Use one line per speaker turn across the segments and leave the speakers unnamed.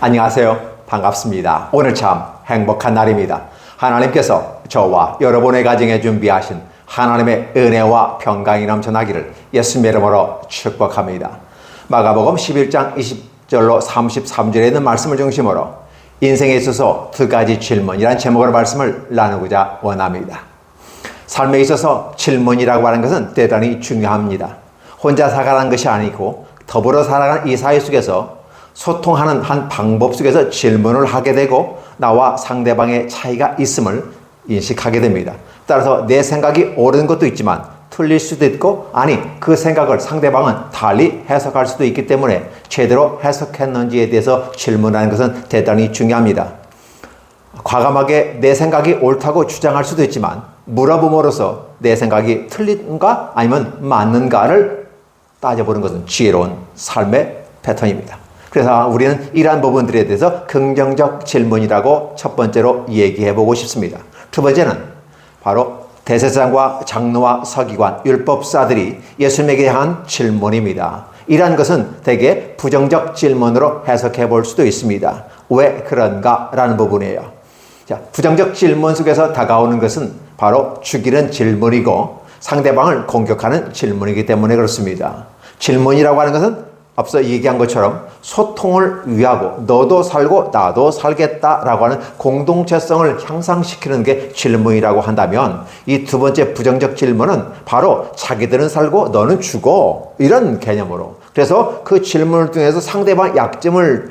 안녕하세요. 반갑습니다. 오늘 참 행복한 날입니다. 하나님께서 저와 여러분의 가정에 준비하신 하나님의 은혜와 평강이 넘쳐나기를 예수님의 이름으로 축복합니다. 마가복음 11장 20절로 33절에 있는 말씀을 중심으로 인생에 있어서 두 가지 질문이라는 제목으로 말씀을 나누고자 원합니다. 삶에 있어서 질문이라고 하는 것은 대단히 중요합니다. 혼자 살아가는 것이 아니고 더불어 살아가는 이 사회 속에서 소통하는 한 방법 속에서 질문을 하게 되고 나와 상대방의 차이가 있음을 인식하게 됩니다. 따라서 내 생각이 옳은 것도 있지만 틀릴 수도 있고 그 생각을 상대방은 달리 해석할 수도 있기 때문에 제대로 해석했는지에 대해서 질문하는 것은 대단히 중요합니다. 과감하게 내 생각이 옳다고 주장할 수도 있지만 물어봄으로써 내 생각이 틀린가 아니면 맞는가를 따져보는 것은 지혜로운 삶의 패턴입니다. 그래서 우리는 이러한 부분들에 대해서 긍정적 질문이라고 첫 번째로 얘기해 보고 싶습니다. 두 번째는 바로 대제사장과 장로와 서기관, 율법사들이 예수님에게 한 질문입니다. 이러한 것은 대개 부정적 질문으로 해석해 볼 수도 있습니다. 왜 그런가? 라는 부분이에요. 자, 부정적 질문 속에서 다가오는 것은 바로 죽이는 질문이고 상대방을 공격하는 질문이기 때문에 그렇습니다. 질문이라고 하는 것은 앞서 얘기한 것처럼 소통을 위하고 너도 살고 나도 살겠다라고 하는 공동체성을 향상시키는 게 질문이라고 한다면 이 두 번째 부정적 질문은 바로 자기들은 살고 너는 죽어 이런 개념으로 그래서 그 질문을 통해서 상대방 약점을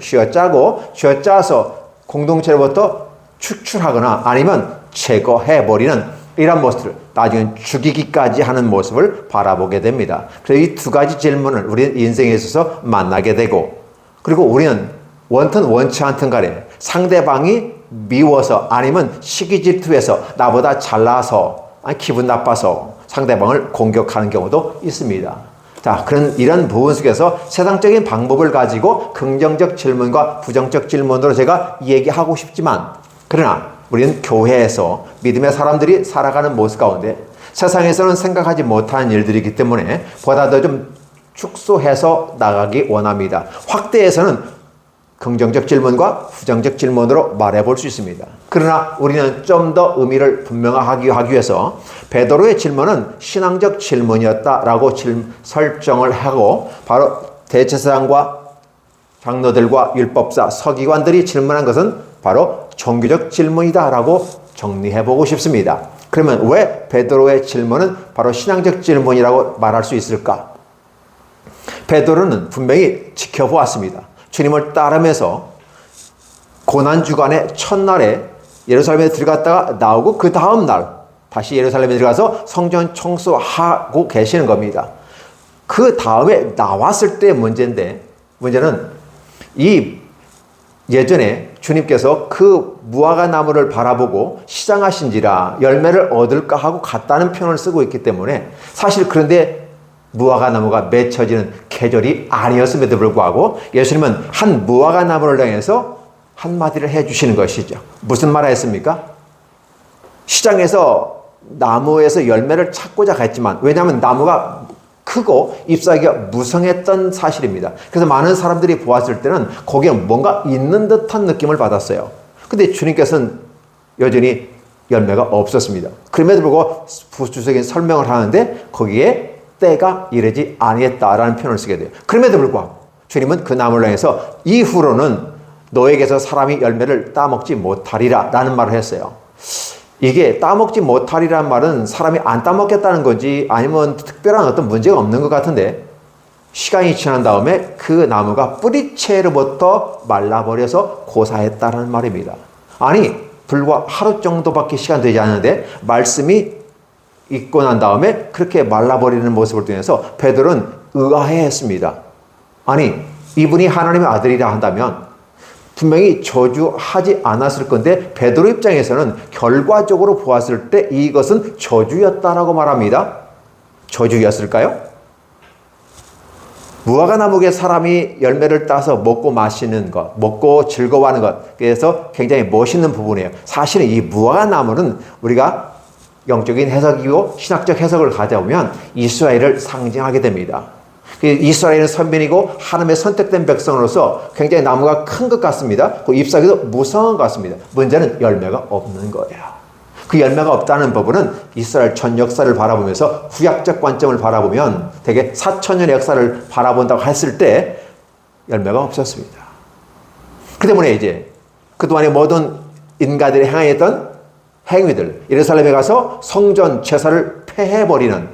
쥐어짜서 공동체로부터 추출하거나 아니면 제거해버리는 이런 모습을 나중에 죽이기까지 하는 모습을 바라보게 됩니다. 그래서 이 두 가지 질문을 우리는 인생에 있어서 만나게 되고 그리고 우리는 원튼 원치 않든 간에 상대방이 미워서 아니면 시기 질투해서 나보다 잘나서 기분 나빠서 상대방을 공격하는 경우도 있습니다. 자, 이런 부분 속에서 세상적인 방법을 가지고 긍정적 질문과 부정적 질문으로 제가 얘기하고 싶지만 그러나 우리는 교회에서 믿음의 사람들이 살아가는 모습 가운데 세상에서는 생각하지 못하는 일들이기 때문에 보다 더 좀 축소해서 나가기 원합니다. 확대해서는 긍정적 질문과 부정적 질문으로 말해볼 수 있습니다. 그러나 우리는 좀 더 의미를 분명하게 하기 위해서 베드로의 질문은 신앙적 질문이었다라고 설정을 하고 바로 대제사장과 장로들과 율법사, 서기관들이 질문한 것은 바로 종교적 질문이다라고 정리해보고 싶습니다. 그러면 왜 베드로의 질문은 바로 신앙적 질문이라고 말할 수 있을까? 베드로는 분명히 지켜보았습니다. 주님을 따르면서 고난주간의 첫날에 예루살렘에 들어갔다가 나오고 그 다음 날 다시 예루살렘에 들어가서 성전 청소하고 계시는 겁니다. 그 다음에 나왔을 때의 문제는 예전에 주님께서 그 무화과 나무를 바라보고 시장하신지라 열매를 얻을까 하고 갔다는 표현을 쓰고 있기 때문에 사실 그런데 무화과 나무가 맺혀지는 계절이 아니었음에도 불구하고 예수님은 한 무화과 나무를 향해서 한마디를 해주시는 것이죠. 무슨 말을 했습니까? 시장에서 나무에서 열매를 찾고자 했지만 왜냐하면 나무가 크고 잎사귀가 무성했던 사실입니다. 그래서 많은 사람들이 보았을 때는 거기에 뭔가 있는 듯한 느낌을 받았어요. 근데 주님께서는 여전히 열매가 없었습니다. 그럼에도 불구하고 부수적인 설명을 하는데 거기에 때가 이르지 아니했다라는 표현을 쓰게 돼요. 그럼에도 불구하고 주님은 그 나무를 향해서 이후로는 너에게서 사람이 열매를 따먹지 못하리라 라는 말을 했어요. 이게 따먹지 못하리란 말은 사람이 안 따먹겠다는 건지 아니면 특별한 어떤 문제가 없는 것 같은데 시간이 지난 다음에 그 나무가 뿌리채로부터 말라버려서 고사했다는 말입니다. 불과 하루 정도밖에 시간 되지 않는데 말씀이 있고 난 다음에 그렇게 말라버리는 모습을 통해서 베드로는 의아해했습니다. 이분이 하나님의 아들이라 한다면 분명히 저주하지 않았을 건데 베드로 입장에서는 결과적으로 보았을 때 이것은 저주였다라고 말합니다. 저주였을까요? 무화과 나무에 사람이 열매를 따서 먹고 마시는 것, 먹고 즐거워하는 것, 그래서 굉장히 멋있는 부분이에요. 사실은 이 무화과 나무는 우리가 영적인 해석이고 신학적 해석을 가져오면 이스라엘을 상징하게 됩니다. 이스라엘은 선민이고 하나님의 선택된 백성으로서 굉장히 나무가 큰 것 같습니다. 그 잎사귀도 무성한 것 같습니다. 문제는 열매가 없는 거예요. 그 열매가 없다는 부분은 이스라엘 전 역사를 바라보면서 구약적 관점을 바라보면 되게 4,000년의 역사를 바라본다고 했을 때 열매가 없었습니다. 그 때문에 이제 그동안의 모든 인간들이 행했던 행위들, 예루살렘에 가서 성전 제사를 폐해버리는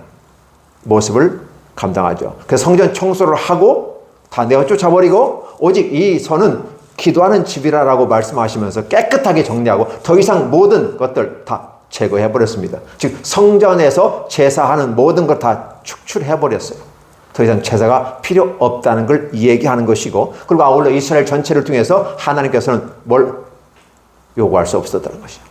모습을 감당하죠. 그래서 성전 청소를 하고 다 내어 쫓아버리고 오직 이 선은 기도하는 집이라고 말씀하시면서 깨끗하게 정리하고 더 이상 모든 것들 다 제거해버렸습니다. 즉 성전에서 제사하는 모든 걸 다 축출해버렸어요. 더 이상 제사가 필요 없다는 걸 얘기하는 것이고, 그리고 아울러 이스라엘 전체를 통해서 하나님께서는 뭘 요구할 수 없었다는 것이죠.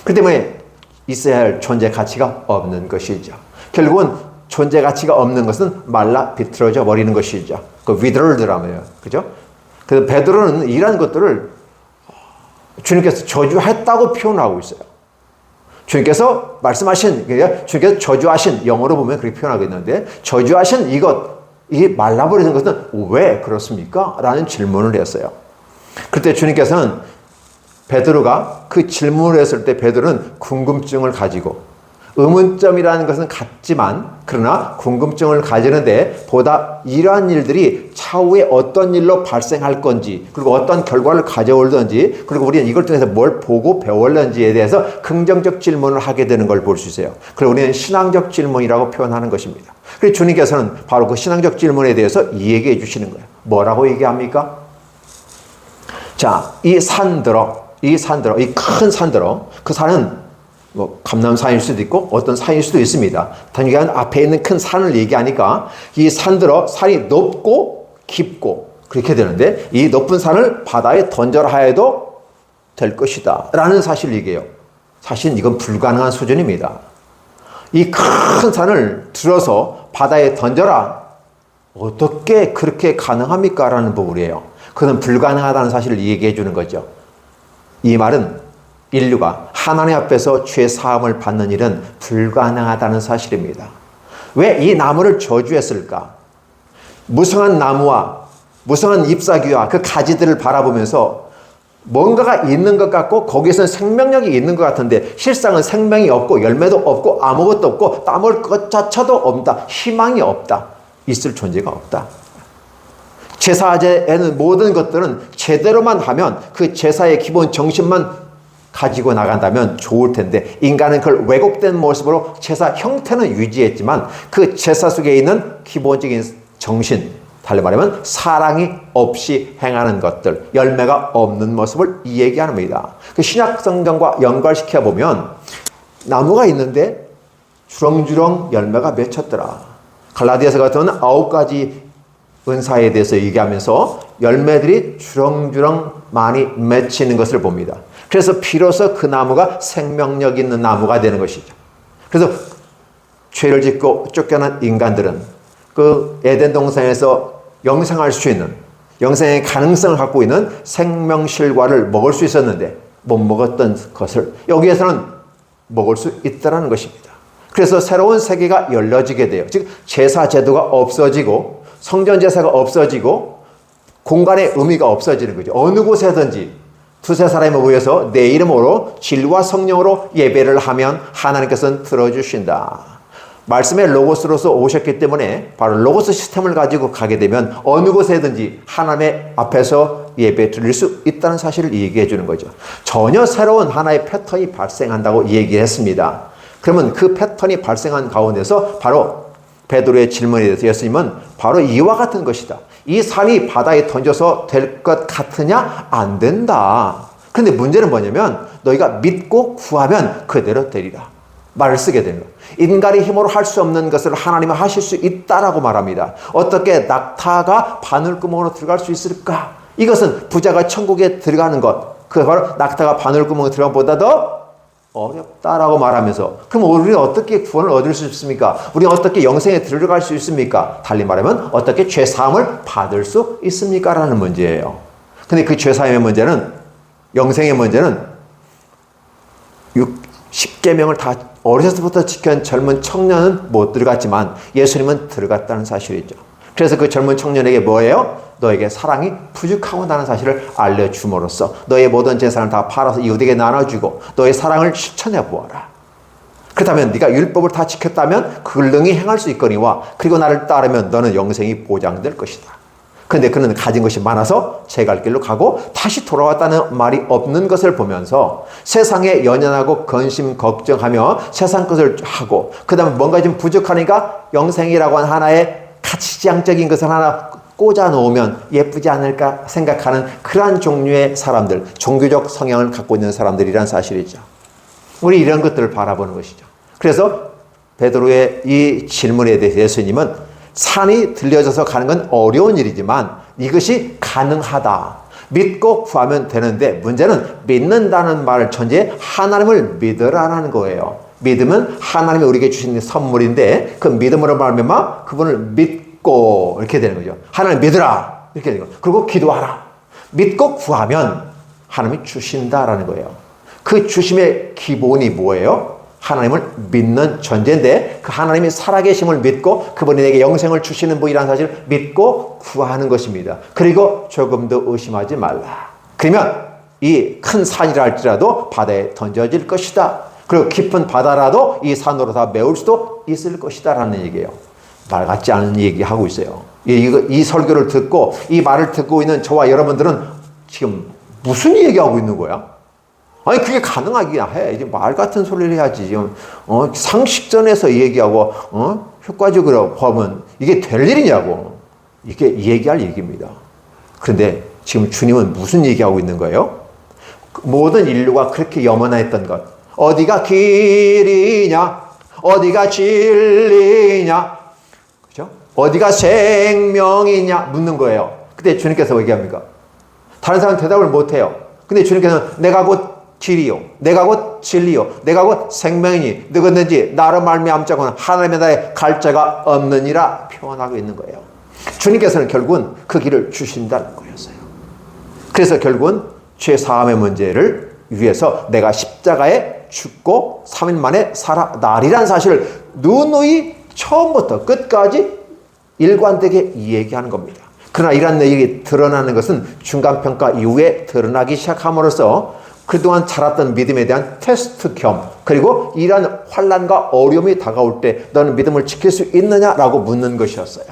그 때문에 있어야 할 존재 가치가 없는 것이죠. 결국은 존재 가치가 없는 것은 말라 비틀어져 버리는 것이죠. 그 withered라며요. 그죠? 그래서 베드로는 이러한 것들을 주님께서 저주했다고 표현하고 있어요. 주님께서 말씀하신, 주님께서 저주하신, 영어로 보면 그렇게 표현하고 있는데, 저주하신 이 말라버리는 것은 왜 그렇습니까? 라는 질문을 했어요. 그때 주님께서는 베드로가 그 질문을 했을 때 베드로는 궁금증을 가지고, 의문점이라는 것은 같지만 그러나 궁금증을 가지는데 보다 이러한 일들이 차후에 어떤 일로 발생할 건지, 그리고 어떤 결과를 가져올던지, 그리고 우리는 이걸 통해서 뭘 보고 배웠는지에 대해서 긍정적 질문을 하게 되는 걸 볼 수 있어요. 그리고 우리는 신앙적 질문이라고 표현하는 것입니다. 그래서 주님께서는 바로 그 신앙적 질문에 대해서 얘기해 주시는 거예요. 뭐라고 얘기합니까? 자, 이 큰 산들어, 그 산은 감람산일 수도 있고 어떤 산일 수도 있습니다. 단순히 앞에 있는 큰 산을 얘기하니까 이 산들어, 산이 높고 깊고 그렇게 되는데, 이 높은 산을 바다에 던져라 하여도 될 것이다 라는 사실을 얘기해요. 사실 이건 불가능한 수준입니다. 이 큰 산을 들어서 바다에 던져라, 어떻게 그렇게 가능합니까? 라는 부분이에요. 그건 불가능하다는 사실을 얘기해 주는 거죠. 이 말은 인류가 하나님 앞에서 죄 사함을 받는 일은 불가능하다는 사실입니다. 왜 이 나무를 저주했을까? 무성한 나무와 무성한 잎사귀와 그 가지들을 바라보면서 뭔가가 있는 것 같고 거기에서는 생명력이 있는 것 같은데 실상은 생명이 없고 열매도 없고 아무것도 없고 따먹을 것조차도 없다. 희망이 없다. 있을 존재가 없다. 제사제에는 모든 것들은 제대로만 하면, 그 제사의 기본 정신만 가지고 나간다면 좋을 텐데, 인간은 그걸 왜곡된 모습으로 제사 형태는 유지했지만 그 제사 속에 있는 기본적인 정신, 달리 말하면 사랑이 없이 행하는 것들, 열매가 없는 모습을 얘기하는 겁니다. 그 신약 성경과 연관시켜 보면 나무가 있는데 주렁주렁 열매가 맺혔더라. 갈라디아서 같은 9가지 은사에 대해서 얘기하면서 열매들이 주렁주렁 많이 맺히는 것을 봅니다. 그래서 비로소 그 나무가 생명력 있는 나무가 되는 것이죠. 그래서 죄를 짓고 쫓겨난 인간들은 그 에덴 동산에서 영생할 수 있는, 영생의 가능성을 갖고 있는 생명실과를 먹을 수 있었는데 못 먹었던 것을 여기에서는 먹을 수 있다는 것입니다. 그래서 새로운 세계가 열려지게 돼요. 즉 제사 제도가 없어지고 성전 제사가 없어지고 공간의 의미가 없어지는 거죠. 어느 곳에든지 두세 사람에 모여서 내 이름으로 진리와 성령으로 예배를 하면 하나님께서는 들어주신다. 말씀의 로고스로서 오셨기 때문에 바로 로고스 시스템을 가지고 가게 되면 어느 곳에든지 하나님의 앞에서 예배 드릴 수 있다는 사실을 얘기해 주는 거죠. 전혀 새로운 하나의 패턴이 발생한다고 얘기했습니다. 그러면 그 패턴이 발생한 가운데서 바로 베드로의 질문에 대해서 예수님은 바로 이와 같은 것이다. 이 산이 바다에 던져서 될 것 같으냐? 안 된다. 그런데 문제는 뭐냐면 너희가 믿고 구하면 그대로 되리라. 말을 쓰게 되는 거예요. 인간의 힘으로 할 수 없는 것을 하나님은 하실 수 있다라고 말합니다. 어떻게 낙타가 바늘구멍으로 들어갈 수 있을까? 이것은 부자가 천국에 들어가는 것, 그 바로 낙타가 바늘구멍에 들어간 것보다 더 어렵다라고 말하면서, 그럼 우리는 어떻게 구원을 얻을 수 있습니까? 우리는 어떻게 영생에 들어갈 수 있습니까? 달리 말하면 어떻게 죄사함을 받을 수 있습니까? 라는 문제예요. 근데 그 죄사함의 문제는, 영생의 문제는 10계명을 다 어려서부터 지킨 젊은 청년은 못 들어갔지만 예수님은 들어갔다는 사실이죠. 그래서 그 젊은 청년에게 뭐예요? 너에게 사랑이 부족하다는 사실을 알려줌으로써 너의 모든 재산을 다 팔아서 이웃에게 나눠주고 너의 사랑을 실천해 보아라. 그렇다면 네가 율법을 다 지켰다면 그걸 능히 행할 수 있거니와 그리고 나를 따르면 너는 영생이 보장될 것이다. 그런데 그는 가진 것이 많아서 제 갈 길로 가고 다시 돌아왔다는 말이 없는 것을 보면서 세상에 연연하고 근심 걱정하며 세상 것을 하고 그 다음에 뭔가 좀 부족하니까 영생이라고 하는 하나의 가치지향적인 것을 하나 꽂아 놓으면 예쁘지 않을까 생각하는 그러한 종류의 사람들, 종교적 성향을 갖고 있는 사람들이란 사실이죠. 우리 이런 것들을 바라보는 것이죠. 그래서 베드로의 이 질문에 대해서 예수님은 산이 들려져서 가는 건 어려운 일이지만 이것이 가능하다. 믿고 구하면 되는데 문제는 믿는다는 말을 전제해 하나님을 믿으라는 거예요. 믿음은 하나님이 우리에게 주신 선물인데 그 믿음으로 말미암아 그분을 믿고 이렇게 되는 거죠. 하나님 믿으라 이렇게 되는 거예요. 그리고 기도하라. 믿고 구하면 하나님이 주신다라는 거예요. 그 주심의 기본이 뭐예요? 하나님을 믿는 전제인데 그 하나님이 살아계심을 믿고 그분이 내게 영생을 주시는 분이라는 사실을 믿고 구하는 것입니다. 그리고 조금도 의심하지 말라. 그러면 이 큰 산이라 할지라도 바다에 던져질 것이다. 그리고 깊은 바다라도 이 산으로 다 메울 수도 있을 것이다 라는 얘기예요. 말 같지 않은 얘기하고 있어요. 이 설교를 듣고 이 말을 듣고 있는 저와 여러분들은 지금 무슨 얘기하고 있는 거야? 아니 그게 가능하긴 해. 이제 말 같은 소리를 해야지. 지금 상식선에서 얘기하고 효과적으로 보면 이게 될 일이냐고. 이게 얘기할 얘기입니다. 그런데 지금 주님은 무슨 얘기하고 있는 거예요? 모든 인류가 그렇게 염원했던 것. 어디가 길이냐? 어디가 진리냐? 그죠? 어디가 생명이냐? 묻는 거예요. 그때 주님께서 얘기합니까? 다른 사람은 대답을 못해요. 근데 주님께서는 내가 곧 길이요, 내가 곧 진리요, 내가 곧 생명이니 누구든지 나로 말미암자고는 하나님의 나라에 갈 자가 없느니라 표현하고 있는 거예요. 주님께서는 결국은 그 길을 주신다는 거였어요. 그래서 결국은 죄사함의 문제를 위해서 내가 십자가에 죽고 3일 만에 살아나리라는 사실을 누누이 처음부터 끝까지 일관되게 얘기하는 겁니다. 그러나 이런 내용이 드러나는 것은 중간평가 이후에 드러나기 시작함으로써 그동안 자랐던 믿음에 대한 테스트 겸 그리고 이러한 환난과 어려움이 다가올 때 너는 믿음을 지킬 수 있느냐라고 묻는 것이었어요.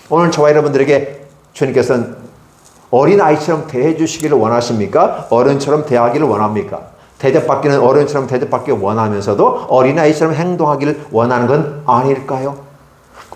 오늘 저와 여러분들에게 주님께서는 어린아이처럼 대해 주시기를 원하십니까? 어른처럼 대하기를 원합니까? 대접받기는 어른처럼 대접받기를 원하면서도 어린아이처럼 행동하기를 원하는 건 아닐까요?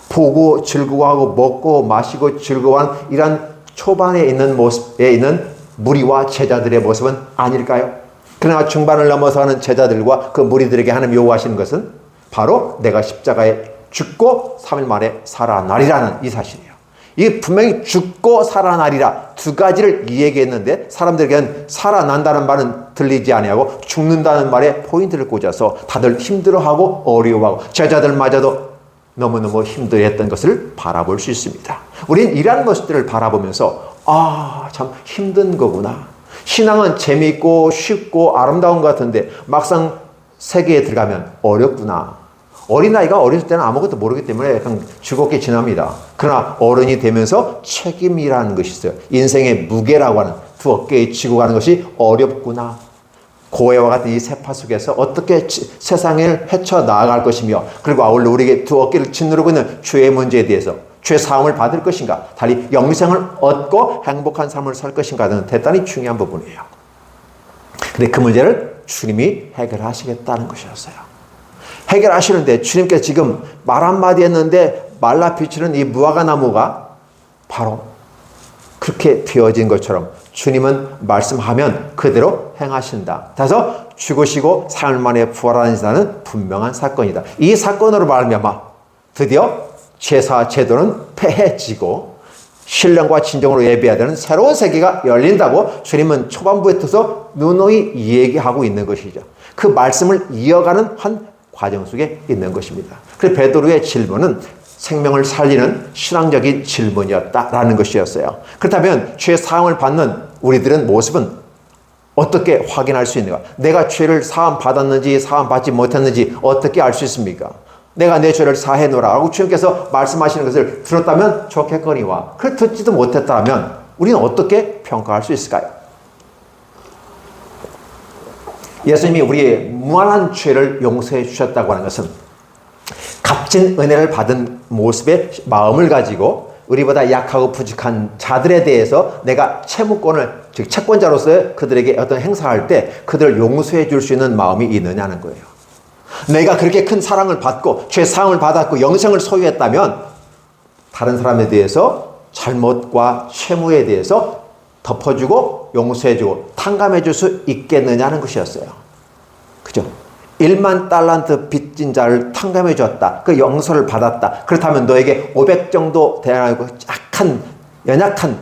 보고 즐거워하고 먹고 마시고 즐거워한 이런 초반에 있는 모습에 있는 무리와 제자들의 모습은 아닐까요? 그러나 중반을 넘어서는 제자들과 그 무리들에게 하나님 요구하시는 것은 바로 내가 십자가에 죽고 3일 만에 살아나리라는 이 사실이에요. 이게 분명히 죽고 살아나리라 두 가지를 얘기했는데 사람들에게는 살아난다는 말은 들리지 아니하고 죽는다는 말에 포인트를 꽂아서 다들 힘들어하고 어려워하고 제자들마저도 너무너무 힘들어했던 것을 바라볼 수 있습니다. 우린 이러한 것들을 바라보면서 참 힘든 거구나. 신앙은 재미있고 쉽고 아름다운 것 같은데 막상 세계에 들어가면 어렵구나. 어린아이가 어렸을 때는 아무것도 모르기 때문에 약간 즐겁게 지납니다. 그러나 어른이 되면서 책임이라는 것이 있어요. 인생의 무게라고 하는 두 어깨에 지고 가는 것이 어렵구나. 고해와 같은 이 세파 속에서 어떻게 세상을 헤쳐나갈 것이며 그리고 아울러 우리에게 두 어깨를 짓누르고 있는 죄의 문제에 대해서 죄 사함을 받을 것인가 달리 영생을 얻고 행복한 삶을 살 것인가는 대단히 중요한 부분이에요. 근데 그 문제를 주님이 해결하시겠다는 것이었어요. 해결하시는데 주님께서 지금 말 한마디 했는데 말라 비치는 이 무화과 나무가 바로 그렇게 되어진 것처럼 주님은 말씀하면 그대로 행하신다. 따라서 죽으시고 3일 만에 부활하신다는 분명한 사건이다. 이 사건으로 말미암아 드디어 제사 제도는 폐해지고 신령과 진정으로 예배해야 되는 새로운 세계가 열린다고 주님은 초반부에 터서 누누이 얘기하고 있는 것이죠. 그 말씀을 이어가는 한 과정 속에 있는 것입니다. 그래서 베드로의 질문은 생명을 살리는 신앙적인 질문이었다라는 것이었어요. 그렇다면 죄 사함을 받는 우리들의 모습은 어떻게 확인할 수 있는가? 내가 죄를 사함 받았는지 사함 받지 못했는지 어떻게 알 수 있습니까? 내가 내 죄를 사해 놓으라 라고 주님께서 말씀하시는 것을 들었다면 좋겠거니와 그걸 듣지도 못했다면 우리는 어떻게 평가할 수 있을까요? 예수님이 우리의 무한한 죄를 용서해 주셨다고 하는 것은 값진 은혜를 받은 모습의 마음을 가지고 우리보다 약하고 부족한 자들에 대해서 내가 채무권을, 즉 채권자로서 그들에게 어떤 행사할 때 그들을 용서해 줄 수 있는 마음이 있느냐는 거예요. 내가 그렇게 큰 사랑을 받고 죄사함을 받았고 영생을 소유했다면 다른 사람에 대해서 잘못과 채무에 대해서 덮어주고 용서해주고 탕감해줄 수 있겠느냐는 것이었어요. 그죠? 1만 달란트 빚진 자를 탕감해 줬다. 그 용서를 받았다. 그렇다면 너에게 500 정도 되고 연약한,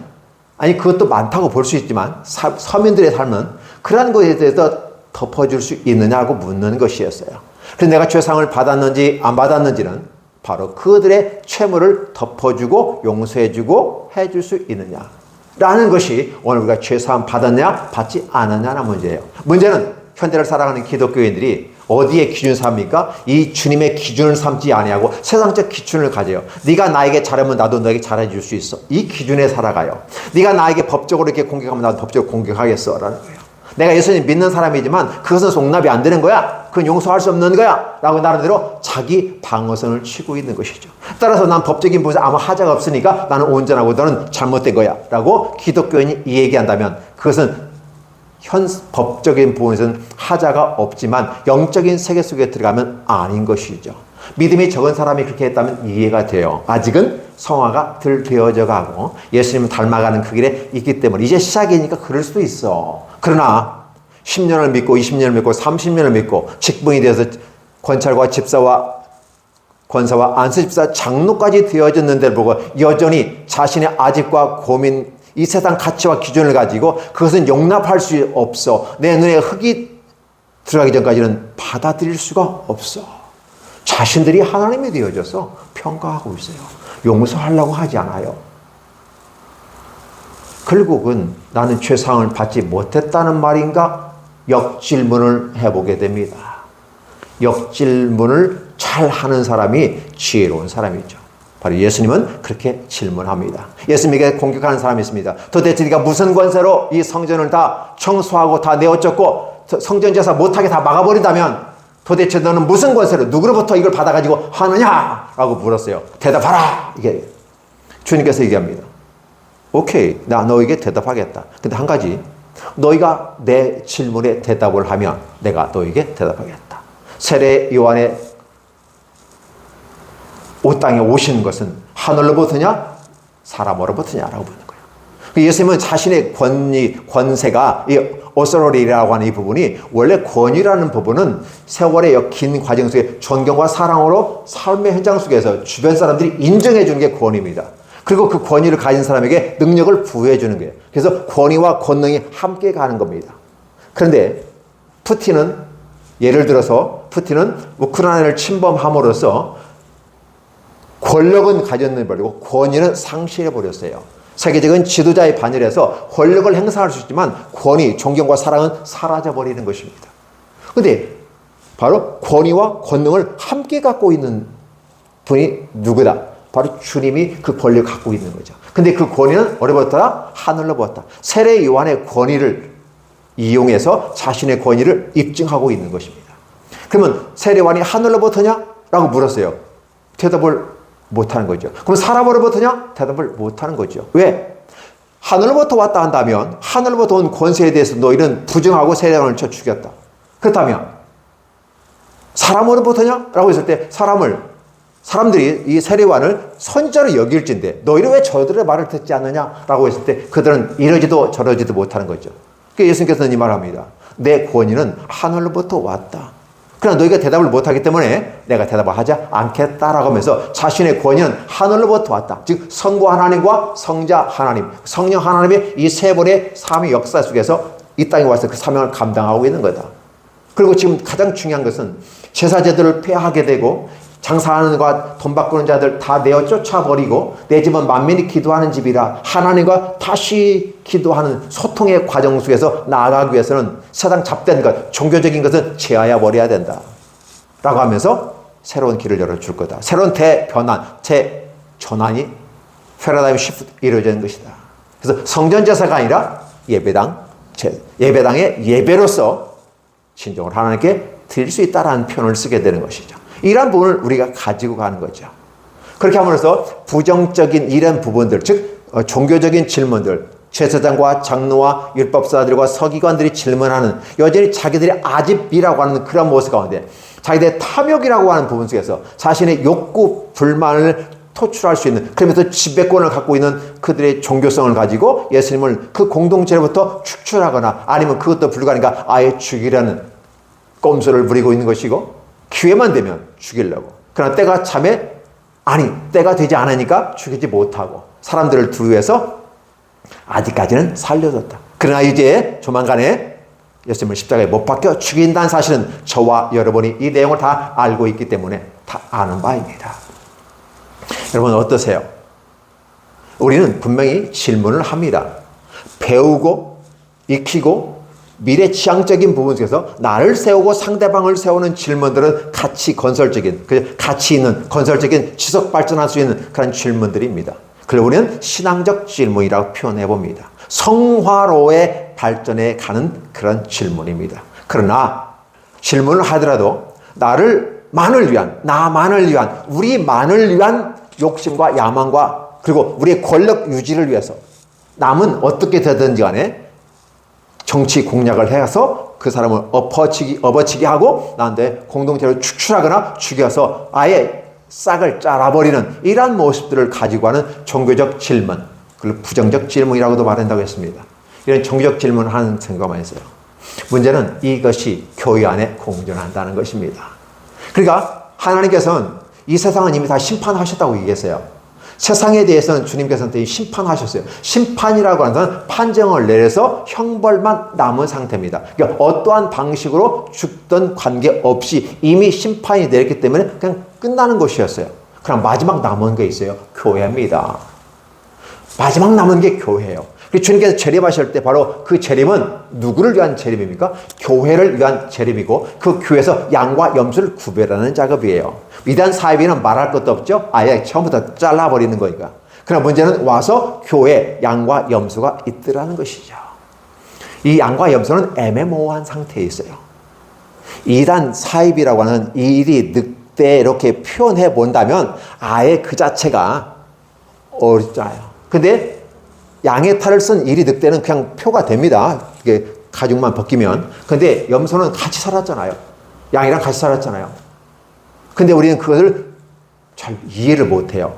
아니 그것도 많다고 볼 수 있지만 서민들의 삶은 그러한 것에 대해서 덮어줄 수 있느냐고 묻는 것이었어요. 그래서 내가 죄상을 받았는지 안 받았는지는 바로 그들의 채무를 덮어주고 용서해주고 해줄 수 있느냐 라는 것이 오늘 우리가 죄사함 받았냐 받지 않았냐는 문제예요. 문제는 현대를 살아가는 기독교인들이 어디에 기준 삼습니까? 이 주님의 기준을 삼지 아니하고 세상적 기준을 가져요. 네가 나에게 잘하면 나도 너에게 잘해 줄 수 있어. 이 기준에 살아가요. 네가 나에게 법적으로 이렇게 공격하면 나도 법적으로 공격하겠어 라는 거예요. 내가 예수님 믿는 사람이지만 그것은 용납이 안 되는 거야. 그건 용서할 수 없는 거야 라고 나름대로 자기 방어선을 치고 있는 것이죠. 따라서 난 법적인 부분에서 아무 하자가 없으니까 나는 온전하고 너는 잘못된 거야 라고 기독교인이 이 얘기한다면 그것은 법적인 부분에서는 하자가 없지만 영적인 세계 속에 들어가면 아닌 것이죠. 믿음이 적은 사람이 그렇게 했다면 이해가 돼요. 아직은 성화가 덜 되어져 가고 예수님을 닮아가는 그 길에 있기 때문에 이제 시작이니까 그럴 수도 있어. 그러나 10년을 믿고 20년을 믿고 30년을 믿고 직분이 되어서 권찰과 집사와 권사와 안수집사 장로까지 되어졌는데를 보고 여전히 자신의 아집과 고민, 이 세상 가치와 기준을 가지고 그것은 용납할 수 없어. 내 눈에 흙이 들어가기 전까지는 받아들일 수가 없어. 자신들이 하나님이 되어져서 평가하고 있어요. 용서하려고 하지 않아요. 결국은 나는 죄상을 받지 못했다는 말인가? 역질문을 해보게 됩니다. 역질문을 잘 하는 사람이 지혜로운 사람이죠. 바로 예수님은 그렇게 질문합니다. 예수님에게 공격하는 사람이 있습니다. 도대체 네가 무슨 권세로 이 성전을 다 청소하고 다 내어쫓고 성전 제사 못하게 다 막아버린다면 도대체 너는 무슨 권세로 누구로부터 이걸 받아가지고 하느냐? 라고 물었어요. 대답하라! 이게 주님께서 얘기합니다. 오케이, 나 너에게 대답하겠다. 근데 한 가지, 너희가 내 질문에 대답을 하면 내가 너에게 대답하겠다. 세례 요한의 이 땅에 오신 것은 하늘로부터냐 사람으로부터냐라고 묻는 거예요. 예수님은 자신의 권세가 이 오소로리라고 하는 이 부분이 원래 권위라는 부분은 세월의 긴 과정 속에 존경과 사랑으로 삶의 현장 속에서 주변 사람들이 인정해 주는 게 권위입니다. 그리고 그 권위를 가진 사람에게 능력을 부여해 주는 거예요. 그래서 권위와 권능이 함께 가는 겁니다. 그런데 푸틴은 예를 들어서 푸틴은 우크라이나를 침범함으로써 권력은 가졌는 버리고 권위는 상실해 버렸어요. 세계적인 지도자의 반열에서 권력을 행사할 수 있지만 권위, 존경과 사랑은 사라져 버리는 것입니다. 그런데 바로 권위와 권능을 함께 갖고 있는 분이 누구다? 바로 주님이 그 권리를 갖고 있는 거죠. 근데 그 권위는 어디로부터다? 하늘로부터. 세례 요한의 권위를 이용해서 자신의 권위를 입증하고 있는 것입니다. 그러면 세례 요한이 하늘로부터냐? 라고 물었어요. 대답을 못하는 거죠. 그럼 사람으로부터냐? 대답을 못하는 거죠. 왜? 하늘로부터 왔다 한다면 하늘로부터 온 권세에 대해서 너희는 부정하고 세례 요한을 쳐 죽였다. 그렇다면 사람으로부터냐? 라고 했을 때 사람들이 이 세례 요한을 선지자로 여길진데 너희는 왜 저들의 말을 듣지 않느냐? 라고 했을 때 그들은 이러지도 저러지도 못하는 거죠. 그래서 예수님께서는 이 말합니다. 내 권위는 하늘로부터 왔다. 그러나 너희가 대답을 못하기 때문에 내가 대답을 하지 않겠다라고 하면서 자신의 권위는 하늘로부터 왔다. 즉 성부 하나님과 성자 하나님, 성령 하나님의 이 세 분의 삼위 역사 속에서 이 땅에 와서 그 사명을 감당하고 있는 거다. 그리고 지금 가장 중요한 것은 제사제들을 폐하게 되고 장사하는 것과 돈 바꾸는 자들 다 내어 쫓아버리고 내 집은 만민이 기도하는 집이라 하나님과 다시 기도하는 소통의 과정 속에서 나아가기 위해서는 세상 잡된 것, 종교적인 것은 제하여 버려야 된다. 라고 하면서 새로운 길을 열어줄 거다. 새로운 대변환, 재전환이 패러다임 시프트 이루어지는 것이다. 그래서 성전제사가 아니라 예배당의 예배로서 진정으로 하나님께 드릴 수 있다라는 표현을 쓰게 되는 것이죠. 이러한 부분을 우리가 가지고 가는 거죠. 그렇게 함으로써 부정적인 이런 부분들, 즉 종교적인 질문들, 제사장과 장로와 율법사들과 서기관들이 질문하는 여전히 자기들의 아집이라고 하는 그런 모습 가운데 자기들의 탐욕이라고 하는 부분 속에서 자신의 욕구, 불만을 토출할 수 있는, 그러면서 지배권을 갖고 있는 그들의 종교성을 가지고 예수님을 그 공동체로부터 축출하거나 아니면 그것도 불가하니까 아예 죽이라는 꼼수를 부리고 있는 것이고, 기회만 되면 죽이려고. 그러나 때가 참에 때가 되지 않으니까 죽이지 못하고 사람들을 두루해서 아직까지는 살려줬다. 그러나 이제 조만간에 예수님을 십자가에 못 박혀 죽인다는 사실은 저와 여러분이 이 내용을 다 알고 있기 때문에 다 아는 바입니다. 여러분 어떠세요? 우리는 분명히 질문을 합니다. 배우고 익히고 미래 지향적인 부분 속에서 나를 세우고 상대방을 세우는 질문들은 가치 있는 건설적인 지속 발전할 수 있는 그런 질문들입니다. 그래서 우리는 신앙적 질문이라고 표현해 봅니다. 성화로의 발전에 가는 그런 질문입니다. 그러나 질문을 하더라도 나만을 위한 우리만을 위한 욕심과 야망과 그리고 우리의 권력 유지를 위해서 남은 어떻게 되든지 간에 정치 공략을 해서 그 사람을 업어치기 하고 나한테 공동체를 축출하거나 죽여서 아예 싹을 잘라버리는 이러한 모습들을 가지고 하는 종교적 질문, 그리고 부정적 질문이라고도 말한다고 했습니다. 이런 종교적 질문을 하는 경우가 많이 있어요. 문제는 이것이 교회 안에 공존한다는 것입니다. 그러니까 하나님께서는 이 세상은 이미 다 심판하셨다고 얘기했어요. 세상에 대해서는 주님께서는 심판하셨어요. 심판이라고 하는 것은 판정을 내려서 형벌만 남은 상태입니다. 그러니까 어떠한 방식으로 죽든 관계없이 이미 심판이 내렸기 때문에 그냥 끝나는 것이었어요. 그럼 마지막 남은 게 있어요. 교회입니다. 마지막 남은 게 교회예요. 주님께서 재림하실 때 바로 그 재림은 누구를 위한 재림입니까? 교회를 위한 재림이고 그 교회에서 양과 염소를 구별하는 작업이에요. 이단 사이비는 말할 것도 없죠. 아예 처음부터 잘라버리는 거니까. 그러나 문제는 와서 교회에 양과 염소가 있더라는 것이죠. 이 양과 염소는 애매모호한 상태에 있어요. 이단 사이비라고 하는 이 일이 늑대 이렇게 표현해 본다면 아예 그 자체가 어렵잖아요. 근데 양의 탈을 쓴 이리 늑대는 그냥 표가 됩니다. 이게 가죽만 벗기면. 근데 염소는 같이 살았잖아요. 양이랑 같이 살았잖아요. 근데 우리는 그것을 잘 이해를 못해요.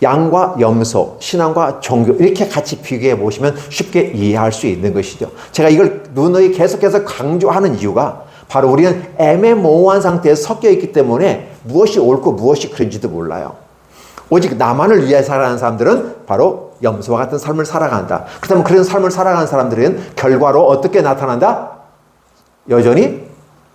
양과 염소, 신앙과 종교 이렇게 같이 비교해 보시면 쉽게 이해할 수 있는 것이죠. 제가 이걸 누누이 계속해서 강조하는 이유가 바로 우리는 애매모호한 상태에 섞여 있기 때문에 무엇이 옳고 무엇이 그런지도 몰라요. 오직 나만을 위해 살아가는 사람들은 바로 염소와 같은 삶을 살아간다. 그렇다면 그런 삶을 살아가는 사람들은 결과로 어떻게 나타난다? 여전히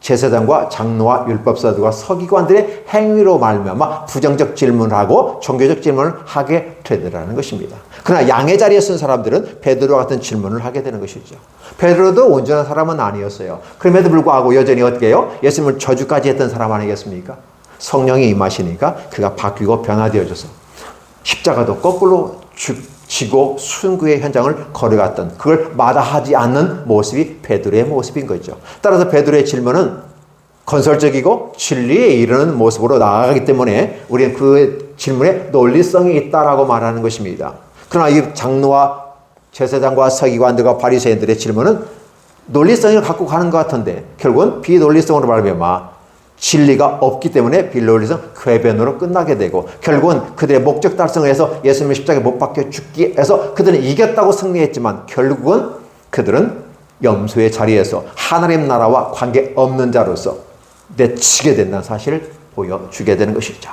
제사장과 장로와 율법사들과 서기관들의 행위로 말미암아 부정적 질문을 하고 종교적 질문을 하게 되더라는 것입니다. 그러나 양의 자리에 쓴 사람들은 베드로와 같은 질문을 하게 되는 것이죠. 베드로도 온전한 사람은 아니었어요. 그럼에도 불구하고 여전히 어떻게 해요? 예수님을 저주까지 했던 사람 아니겠습니까? 성령이 임하시니까 그가 바뀌고 변화되어져서 십자가도 거꾸로 지고 순교의 현장을 걸어갔던, 그걸 마다하지 않는 모습이 베드로의 모습인 거죠. 따라서 베드로의 질문은 건설적이고 진리에 이르는 모습으로 나아가기 때문에 우리는 그 질문에 논리성이 있다라고 말하는 것입니다. 그러나 이 장로와 제사장과 서기관들과 바리새인들의 질문은 논리성을 갖고 가는 것 같은데 결국은 비논리성으로 말하면 진리가 없기 때문에 비논리성 궤변으로 끝나게 되고 결국은 그들의 목적 달성을 해서 예수님의 십자가에 못 박혀 죽기 해서 그들은 이겼다고 승리했지만 결국은 그들은 염소의 자리에서 하나님 나라와 관계없는 자로서 내치게 된다는 사실을 보여주게 되는 것이죠.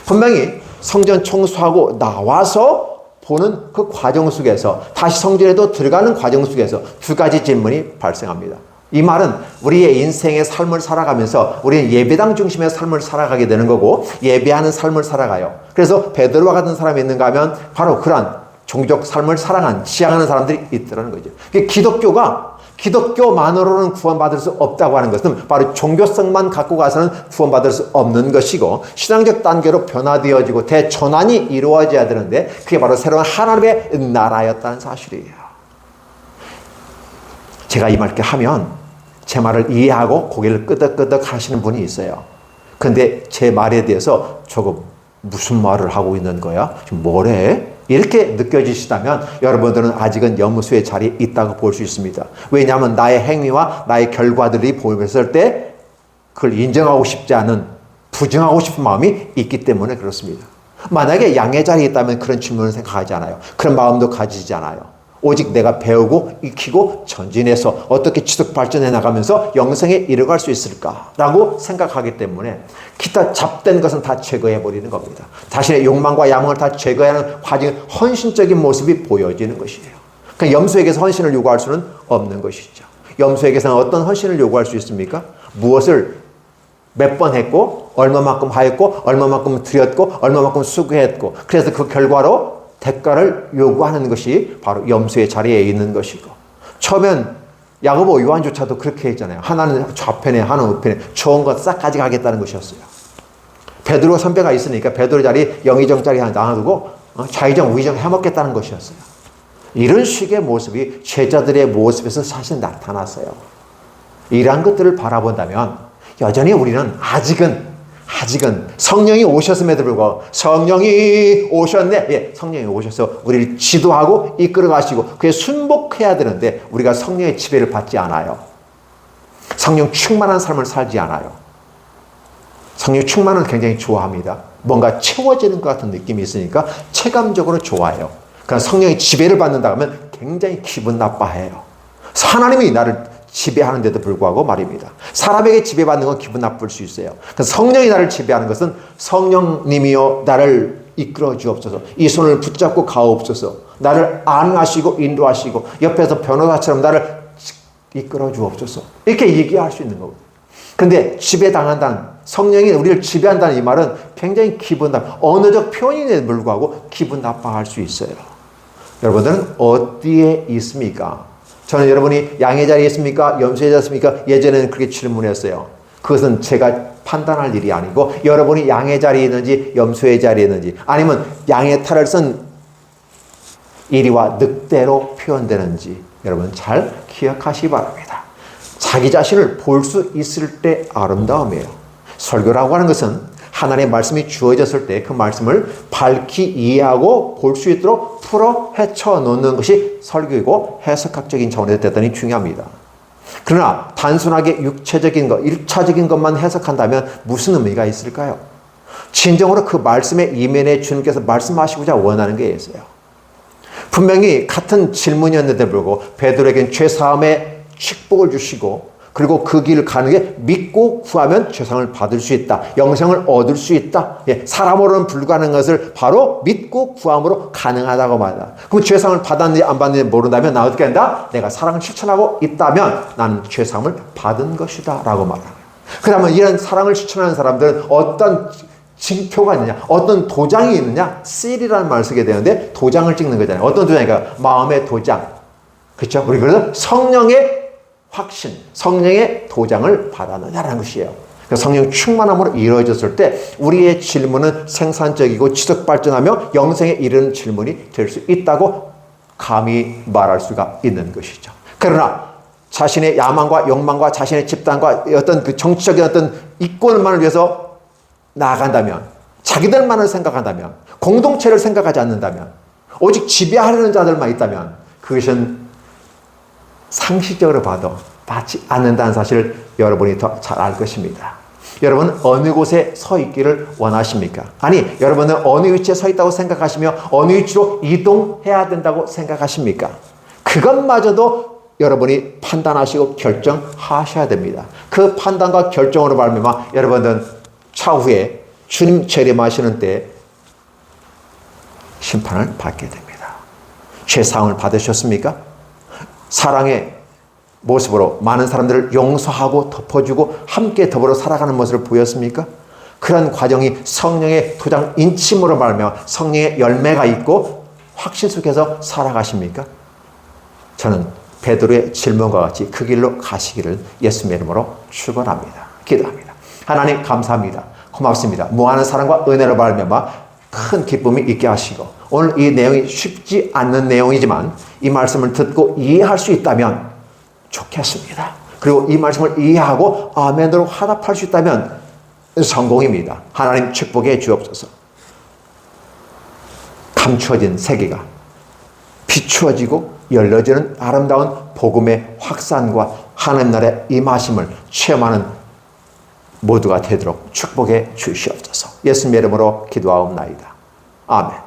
분명히 성전 청소하고 나와서 보는 그 과정 속에서 다시 성전에도 들어가는 과정 속에서 두 가지 질문이 발생합니다. 이 말은 우리의 인생의 삶을 살아가면서 우리는 예배당 중심의 삶을 살아가게 되는 거고 예배하는 삶을 살아가요. 그래서 베드로와 같은 사람이 있는가 하면 바로 그러한 종족 삶을 살아가는 지향하는 사람들이 있더라는 거죠. 기독교가 기독교만으로는 구원받을 수 없다고 하는 것은 바로 종교성만 갖고 가서는 구원받을 수 없는 것이고, 신앙적 단계로 변화되어지고 대전환이 이루어져야 되는데 그게 바로 새로운 하나님의 나라였다는 사실이에요. 제가 이 말 이렇게 하면 제 말을 이해하고 고개를 끄덕끄덕 하시는 분이 있어요. 근데 제 말에 대해서 조금 무슨 말을 하고 있는 거야? 지금 뭐래? 이렇게 느껴지시다면 여러분들은 아직은 염소의 자리에 있다고 볼 수 있습니다. 왜냐하면 나의 행위와 나의 결과들이 보였을 때 그걸 인정하고 싶지 않은, 부정하고 싶은 마음이 있기 때문에 그렇습니다. 만약에 양의 자리에 있다면 그런 질문을 생각하지 않아요. 그런 마음도 가지지 않아요. 오직 내가 배우고 익히고 전진해서 어떻게 지속 발전해 나가면서 영생에 이르갈 수 있을까라고 생각하기 때문에 기타 잡된 것은 다 제거해 버리는 겁니다. 자신의 욕망과 야망을 다 제거하는 과정의 헌신적인 모습이 보여지는 것이에요. 그러니까 염소에게서 헌신을 요구할 수는 없는 것이죠. 염소에게서는 어떤 헌신을 요구할 수 있습니까? 무엇을 몇 번 했고, 얼마만큼 하였고, 얼마만큼 드렸고, 얼마만큼 수고했고, 그래서 그 결과로 대가를 요구하는 것이 바로 염소의 자리에 있는 것이고, 처음엔 야고보 요한조차도 그렇게 했잖아요. 하나는 좌편에, 하나는 우편에 좋은 것 싹 가져가겠다는 것이었어요. 베드로 선배가 있으니까 베드로 자리 영의정 자리 하나 놔두고 좌의정 우의정 해먹겠다는 것이었어요. 이런 식의 모습이 제자들의 모습에서 사실 나타났어요. 이러한 것들을 바라본다면 여전히 우리는 아직은 성령이 오셨음에도 불구하고, 성령이 오셨네. 예, 성령이 오셔서 우리를 지도하고 이끌어 가시고 그에 순복해야 되는데 우리가 성령의 지배를 받지 않아요. 성령 충만한 삶을 살지 않아요. 성령 충만은 굉장히 좋아합니다. 뭔가 채워지는 것 같은 느낌이 있으니까 체감적으로 좋아해요. 그러니까 성령의 지배를 받는다 하면 굉장히 기분 나빠해요. 하나님이 나를 지배하는데도 불구하고 말입니다. 사람에게 지배받는 건 기분 나쁠 수 있어요. 성령이 나를 지배하는 것은 성령님이여 나를 이끌어 주옵소서, 이 손을 붙잡고 가옵소서, 나를 안하시고 인도하시고 옆에서 변호사처럼 나를 이끌어 주옵소서, 이렇게 얘기할 수 있는 거거든요. 근데 지배당한다는, 성령이 우리를 지배한다는 이 말은 굉장히 기분 나빠, 언어적 표현인데도 불구하고 기분 나빠할 수 있어요. 여러분들은 어디에 있습니까? 저는 여러분이 양의 자리에 있습니까? 염소의 자리에 있습니까? 예전에는 그렇게 질문했어요. 그것은 제가 판단할 일이 아니고 여러분이 양의 자리에 있는지 염소의 자리에 있는지, 아니면 양의 탈을 쓴 이리와 늑대로 표현되는지 여러분 잘 기억하시기 바랍니다. 자기 자신을 볼 수 있을 때 아름다움이에요. 설교라고 하는 것은 하나님의 말씀이 주어졌을 때 그 말씀을 밝히 이해하고 볼 수 있도록 풀어 헤쳐 놓는 것이 설교이고 해석학적인 차원에서 대단히 중요합니다. 그러나 단순하게 육체적인 것, 1차적인 것만 해석한다면 무슨 의미가 있을까요? 진정으로 그 말씀의 이면에 주님께서 말씀하시고자 원하는 게 있어요. 분명히 같은 질문이었는데 불구하고 베드로에겐 죄사함의 축복을 주시고, 그리고 그 길을 가는 게 믿고 구하면 죄상을 받을 수 있다, 영생을 얻을 수 있다. 예, 사람으로는 불가능한 것을 바로 믿고 구함으로 가능하다고 말한다. 그럼 죄상을 받았는지 안 받는지 모른다면 나 어떻게 한다? 내가 사랑을 실천하고 있다면 나는 죄상을 받은 것이다 라고 말합니다. 그러면 이런 사랑을 실천하는 사람들은 어떤 징표가 있느냐, 어떤 도장이 있느냐, 씰이라는 말을 쓰게 되는데 도장을 찍는 거잖아요. 어떤 도장이니까 마음의 도장, 그렇죠? 우리 그래서 성령의 확신, 성령의 도장을 받았느냐라는 것이에요. 성령 충만함으로 이루어졌을 때 우리의 질문은 생산적이고 지속 발전하며 영생에 이르는 질문이 될 수 있다고 감히 말할 수가 있는 것이죠. 그러나 자신의 야망과 욕망과 자신의 집단과 어떤 그 정치적인 어떤 이권만을 위해서 나아간다면, 자기들만을 생각한다면, 공동체를 생각하지 않는다면, 오직 지배하려는 자들만 있다면 그것은 상식적으로 봐도 받지 않는다는 사실을 여러분이 더 잘 알 것입니다. 여러분 어느 곳에 서 있기를 원하십니까? 아니, 여러분은 어느 위치에 서 있다고 생각하시며 어느 위치로 이동해야 된다고 생각하십니까? 그것마저도 여러분이 판단하시고 결정하셔야 됩니다. 그 판단과 결정으로 말미암아 여러분은 차후에 주님 재림하시는 때 심판을 받게 됩니다. 죄사함을 받으셨습니까? 사랑의 모습으로 많은 사람들을 용서하고 덮어주고 함께 더불어 살아가는 모습을 보였습니까? 그런 과정이 성령의 도장 인침으로 말하며 성령의 열매가 있고 확신 속에서 살아가십니까? 저는 베드로의 질문과 같이 그 길로 가시기를 예수님의 이름으로 축원합니다. 기도합니다. 하나님 감사합니다. 고맙습니다. 무한한 사랑과 은혜로 말미암아 큰 기쁨이 있게 하시고 오늘 이 내용이 쉽지 않는 내용이지만 이 말씀을 듣고 이해할 수 있다면 좋겠습니다. 그리고 이 말씀을 이해하고 아멘으로 화답할 수 있다면 성공입니다. 하나님 축복해 주옵소서. 감추어진 세계가 비추어지고 열려지는 아름다운 복음의 확산과 하나님 나라의 임하심을 체험하는 모두가 되도록 축복해 주시옵소서. 예수님의 이름으로 기도하옵나이다. 아멘.